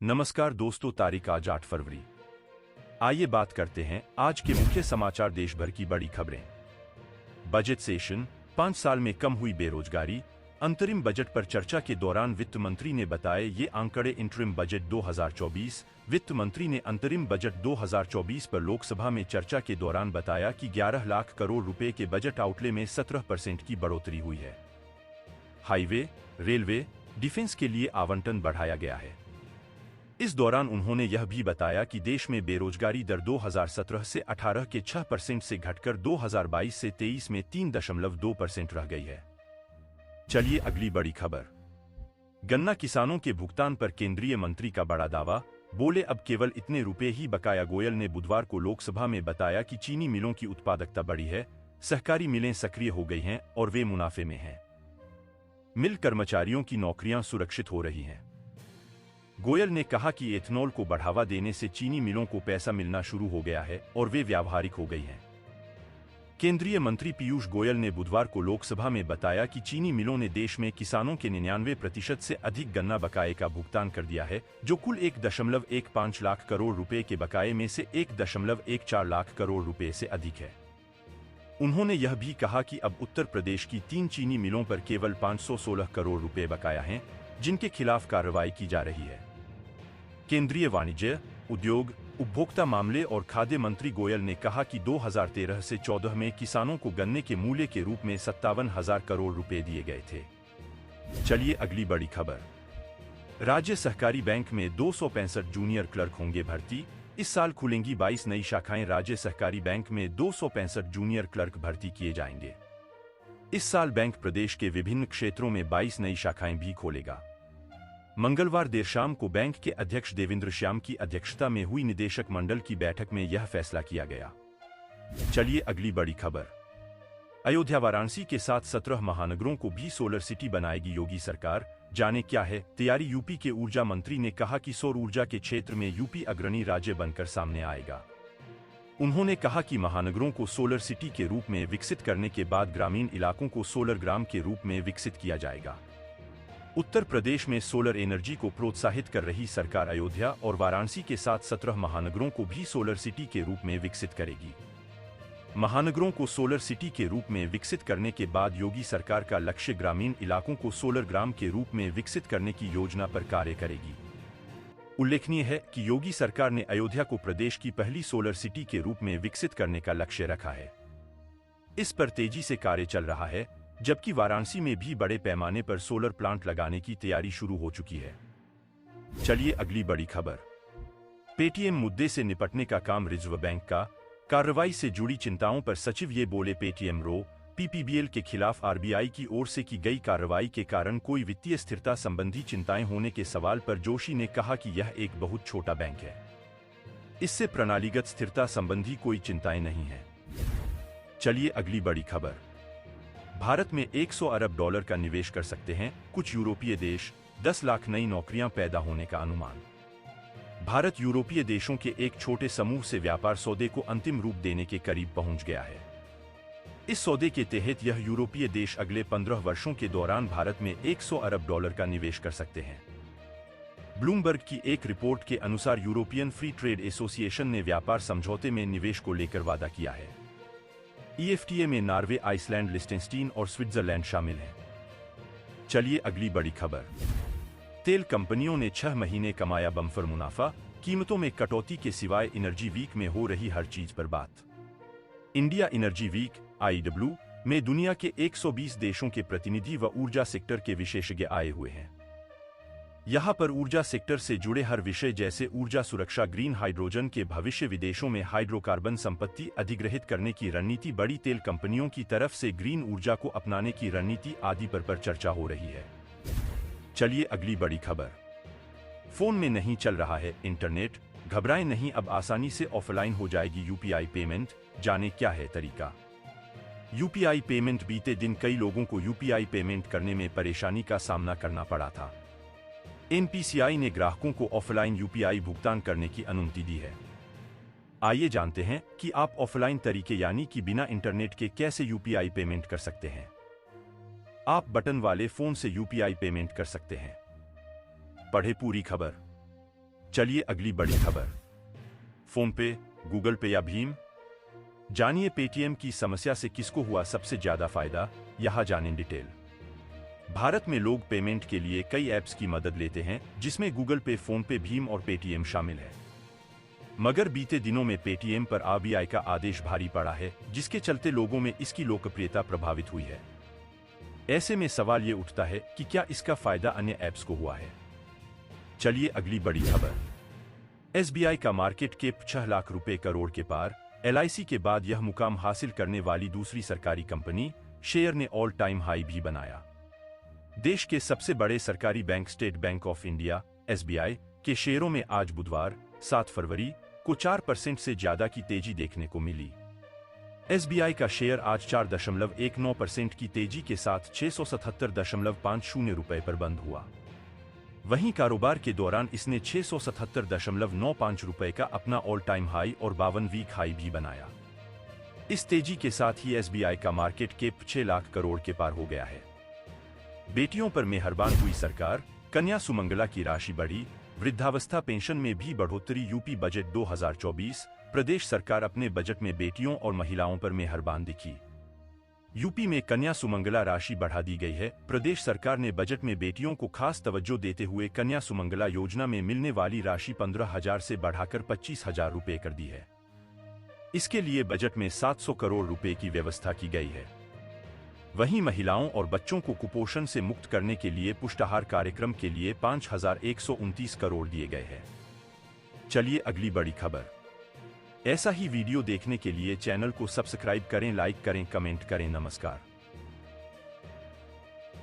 नमस्कार दोस्तों, तारीख आज 8 फरवरी। आइए बात करते हैं आज के मुख्य समाचार, देश भर की बड़ी खबरें। बजट सेशन, 5 साल में कम हुई बेरोजगारी। अंतरिम बजट पर चर्चा के दौरान वित्त मंत्री ने बताए ये आंकड़े। Interim budget 2024। वित्त मंत्री ने अंतरिम बजट 2024 पर लोकसभा में चर्चा के दौरान बताया कि 11 लाख करोड़ रुपए के बजट आउटले में 17% की बढ़ोतरी हुई है। हाईवे, रेलवे, डिफेंस के लिए आवंटन बढ़ाया गया है। इस दौरान उन्होंने यह भी बताया कि देश में बेरोजगारी दर 2017 से 18 के 6% से घटकर 2022 से 23 में 3.2% रह गई है। चलिए अगली बड़ी खबर। गन्ना किसानों के भुगतान पर केंद्रीय मंत्री का बड़ा दावा, बोले अब केवल इतने रुपए ही बकाया। गोयल ने बुधवार को लोकसभा में बताया कि चीनी मिलों की उत्पादकता बढ़ी है, सहकारी मिलें सक्रिय हो गई हैं और वे मुनाफे में हैं। मिल कर्मचारियों की नौकरियां सुरक्षित हो रही हैं। गोयल ने कहा कि एथनॉल को बढ़ावा देने से चीनी मिलों को पैसा मिलना शुरू हो गया है और वे व्यावहारिक हो गई हैं। केंद्रीय मंत्री पीयूष गोयल ने बुधवार को लोकसभा में बताया कि चीनी मिलों ने देश में किसानों के 99% से अधिक गन्ना बकाये का भुगतान कर दिया है, जो कुल 1.15 लाख करोड़ रुपए के बकाये में से 1.14 लाख करोड़ रुपए से अधिक है। उन्होंने यह भी कहा कि अब उत्तर प्रदेश की 3 चीनी मिलों पर केवल 516 करोड़ रुपए बकाया हैं, जिनके खिलाफ कार्रवाई की जा रही है। केंद्रीय वाणिज्य, उद्योग, उपभोक्ता मामले और खाद्य मंत्री गोयल ने कहा कि 2013 से 14 में किसानों को गन्ने के मूल्य के रूप में 57,000 करोड़ रुपए दिए गए थे। चलिए अगली बड़ी खबर। राज्य सहकारी बैंक में 265 जूनियर क्लर्क होंगे भर्ती। इस साल खुलेंगी 22 नई शाखाएं। राज्य सहकारी बैंक में 265 जूनियर क्लर्क भर्ती किए जाएंगे। इस साल बैंक प्रदेश के विभिन्न क्षेत्रों में 22 नई शाखाएं भी खोलेगा। मंगलवार देर शाम को बैंक के अध्यक्ष देवेंद्र श्याम की अध्यक्षता में हुई निदेशक मंडल की बैठक में यह फैसला किया गया। चलिए अगली बड़ी खबर। अयोध्या वाराणसी के साथ 17 महानगरों को भी सोलर सिटी बनाएगी योगी सरकार। जाने क्या है तैयारी। यूपी के ऊर्जा मंत्री ने कहा कि सौर ऊर्जा के क्षेत्र में यूपी अग्रणी राज्य बनकर सामने आएगा। उन्होंने कहा कि महानगरों को सोलर सिटी के रूप में विकसित करने के बाद ग्रामीण इलाकों को सोलर ग्राम के रूप में विकसित किया जाएगा। उत्तर प्रदेश में सोलर एनर्जी को प्रोत्साहित कर रही सरकार अयोध्या और वाराणसी के साथ 17 महानगरों को भी सोलर सिटी के रूप में विकसित करेगी। महानगरों को सोलर सिटी के रूप में विकसित करने के बाद योगी सरकार का लक्ष्य ग्रामीण इलाकों को सोलर ग्राम के रूप में विकसित करने की योजना पर कार्य करेगी। उल्लेखनीय है कि योगी सरकार ने अयोध्या को प्रदेश की पहली सोलर सिटी के रूप में विकसित करने का लक्ष्य रखा है। इस पर तेजी से कार्य चल रहा है, जबकि वाराणसी में भी बड़े पैमाने पर सोलर प्लांट लगाने की तैयारी शुरू हो चुकी है। चलिए अगली बड़ी खबर। पेटीएम मुद्दे से निपटने का काम रिजर्व बैंक का। कार्रवाई से जुड़ी चिंताओं पर सचिव ये बोले। पेटीएम रो पीपीबीएल के खिलाफ आरबीआई की ओर से की गई कार्रवाई के कारण कोई वित्तीय स्थिरता संबंधी चिंताएं होने के सवाल पर जोशी ने कहा कि यह एक बहुत छोटा बैंक है, इससे प्रणालीगत स्थिरता संबंधी कोई चिंताएं नहीं है। चलिए अगली बड़ी खबर। भारत में 100 अरब डॉलर का निवेश कर सकते हैं कुछ यूरोपीय देश। 10 लाख नई नौकरियां पैदा होने का अनुमान। भारत यूरोपीय देशों के एक छोटे समूह से व्यापार सौदे को अंतिम रूप देने के करीब पहुंच गया है। इस सौदे के तहत यह यूरोपीय देश अगले 15 वर्षों के दौरान भारत में 100 अरब डॉलर का निवेश कर सकते हैं। ब्लूमबर्ग की एक रिपोर्ट के अनुसार यूरोपियन फ्री ट्रेड एसोसिएशन ने व्यापार समझौते में निवेश को लेकर वादा किया है। ईएफटीए में नॉर्वे, आइसलैंड, लिechtenstein और स्विट्जरलैंड शामिल हैं। चलिए अगली बड़ी खबर। तेल कंपनियों ने 6 महीने कमाया बम्पर मुनाफा। कीमतों में कटौती के सिवाय एनर्जी वीक में हो रही हर चीज पर बात। इंडिया एनर्जी वीक (IEW) में दुनिया के 120 देशों के प्रतिनिधि व ऊर्जा सेक्टर के विशेषज्ञ आए हुए हैं। यहाँ पर ऊर्जा सेक्टर से जुड़े हर विषय जैसे ऊर्जा सुरक्षा, ग्रीन हाइड्रोजन के भविष्य, विदेशों में हाइड्रोकार्बन संपत्ति अधिग्रहित करने की रणनीति, बड़ी तेल कंपनियों की तरफ से ग्रीन ऊर्जा को अपनाने की रणनीति आदि पर चर्चा हो रही है। चलिए अगली बड़ी खबर। फोन में नहीं चल रहा है इंटरनेट, घबराएं नहीं, अब आसानी से ऑफलाइन हो जाएगी यूपीआई पेमेंट। जाने क्या है तरीका। UPI payment. बीते दिन कई लोगों को यूपीआई पेमेंट करने में परेशानी का सामना करना पड़ा था। एनपीसीआई ने ग्राहकों को ऑफलाइन यूपीआई भुगतान करने की अनुमति दी है। आइए जानते हैं कि आप ऑफलाइन तरीके यानी कि बिना इंटरनेट के कैसे यूपीआई पेमेंट कर सकते हैं। आप बटन वाले फोन से यूपीआई पेमेंट कर सकते हैं। पढ़े पूरी खबर। चलिए अगली बड़ी खबर। फोन पे, गूगल पे या भीम? जानिए पेटीएम की समस्या से किसको हुआ सबसे ज्यादा फायदा, यहां जानें डिटेल। भारत में लोग पेमेंट के लिए कई ऐप्स की मदद लेते हैं, जिसमें गूगल पे, फोन पे, भीम और पेटीएम शामिल है। मगर बीते दिनों में पेटीएम पर आरबीआई का आदेश भारी पड़ा है, जिसके चलते लोगों में इसकी लोकप्रियता प्रभावित हुई है। ऐसे में सवाल ये उठता है कि क्या इसका फायदा अन्य ऐप्स को हुआ है? चलिए अगली बड़ी खबर। एसबीआई का मार्केट कैप 6 लाख रुपए करोड़ के पार। एलआईसी के बाद यह मुकाम हासिल करने वाली दूसरी सरकारी कंपनी। शेयर ने ऑल टाइम हाई भी बनाया। देश के सबसे बड़े सरकारी bank state bank of India SBI के शेयरों में आज बुधवार 7 फरवरी को 4% से ज्यादा की तेजी देखने को मिली। एसबीआई का शेयर आज 4.19% की तेजी के साथ 677.50 रुपए पर बंद हुआ। वहीं कारोबार के दौरान इसने 677.95 रुपए का अपना ऑल टाइम हाई और 52 वीक हाई भी बनाया। इस तेजी के साथ ही एसबीआई का मार्केट कैप 6 लाख करोड़ के पार हो गया है। बेटियों पर मेहरबान हुई सरकार, कन्या सुमंगला की राशि बढ़ी। वृद्धावस्था पेंशन में भी बढ़ोतरी। UP budget 2024। प्रदेश सरकार अपने बजट में बेटियों और महिलाओं पर मेहरबान दिखी। यूपी में कन्या सुमंगला राशि बढ़ा दी गई है। प्रदेश सरकार ने बजट में बेटियों को खास तवज्जो देते हुए कन्या सुमंगला योजना में मिलने वाली राशि 15,000 से बढ़ाकर 25,000 रुपए कर दी है। इसके लिए बजट में 700 करोड़ रुपए की व्यवस्था की गई है। वहीं महिलाओं और बच्चों को कुपोषण से मुक्त करने के लिए पुष्टाहार कार्यक्रम के लिए 5,129 करोड़ दिए गए हैं। चलिए अगली बड़ी खबर। ऐसा ही वीडियो देखने के लिए चैनल को सब्सक्राइब करें, लाइक करें, कमेंट करें। नमस्कार।